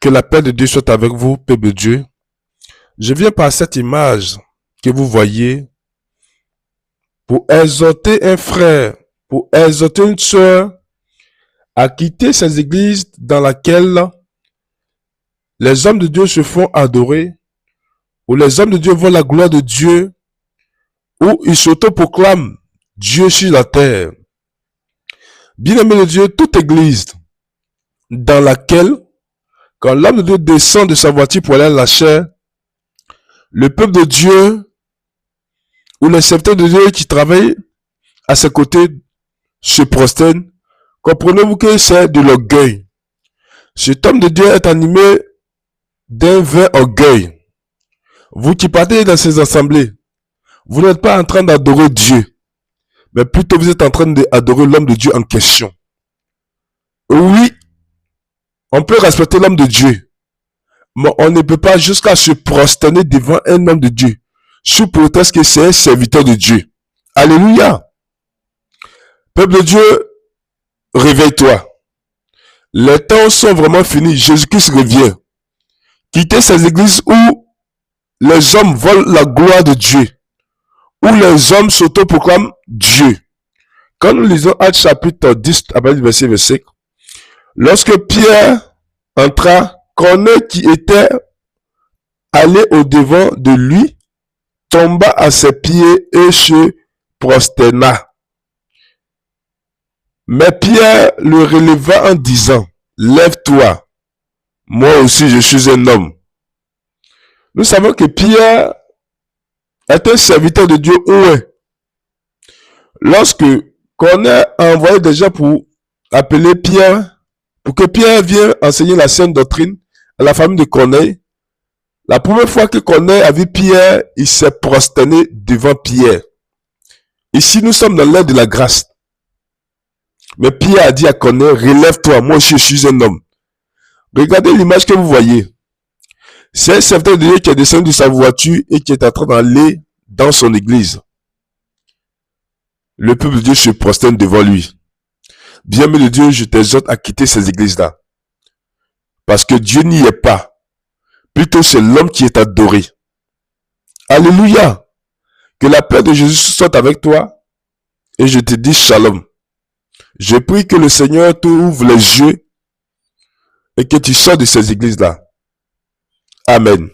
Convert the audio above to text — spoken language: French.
Que la paix de Dieu soit avec vous, peuple de Dieu. Je viens par cette image que vous voyez pour exhorter un frère, pour exhorter une sœur à quitter ces églises dans lesquelles les hommes de Dieu se font adorer, où les hommes de Dieu voient la gloire de Dieu, où ils s'autoproclament Dieu sur la terre. Bien-aimé de Dieu, toute église dans laquelle, quand l'homme de Dieu descend de sa voiture pour aller à la chair, le peuple de Dieu ou les serviteurs de Dieu qui travaillent à ses côtés se prosternent, comprenez-vous que c'est de l'orgueil. Cet homme de Dieu est animé d'un vain orgueil. Vous qui partez dans ces assemblées, vous n'êtes pas en train d'adorer Dieu, mais plutôt vous êtes en train d'adorer l'homme de Dieu en question. Oui, on peut respecter l'homme de Dieu, mais on ne peut pas jusqu'à se prosterner devant un homme de Dieu, sous prétexte que c'est un serviteur de Dieu. Alléluia. Peuple de Dieu, réveille-toi. Les temps sont vraiment finis. Jésus-Christ revient. Quittez ces églises où les hommes volent la gloire de Dieu, où les hommes s'autoproclament Dieu. Quand nous lisons Actes chapitre 10, à partir du verset 5, lorsque Pierre entra, Corneille qui était allé au-devant de lui, tomba à ses pieds et se prosterna. Mais Pierre le releva en disant, lève-toi, moi aussi je suis un homme. Nous savons que Pierre est un serviteur de Dieu. Lorsque Corneille a envoyé des gens pour appeler Pierre, pour que Pierre vienne enseigner la sainte doctrine à la famille de Corneille, la première fois que Corneille a vu Pierre, il s'est prosterné devant Pierre. Ici, nous sommes dans l'ère de la grâce. Mais Pierre a dit à Corneille, relève-toi, moi aussi je suis un homme. Regardez l'image que vous voyez. C'est un serviteur de Dieu qui est descendu de sa voiture et qui est en train d'aller dans son église. Le peuple de Dieu se prosterne devant lui. Bien-aimé de Dieu, je t'exhorte à quitter ces églises-là. Parce que Dieu n'y est pas. Plutôt c'est l'homme qui est adoré. Alléluia. Que la paix de Jésus soit avec toi. Et je te dis shalom. Je prie que le Seigneur t'ouvre les yeux et que tu sors de ces églises-là. Amen.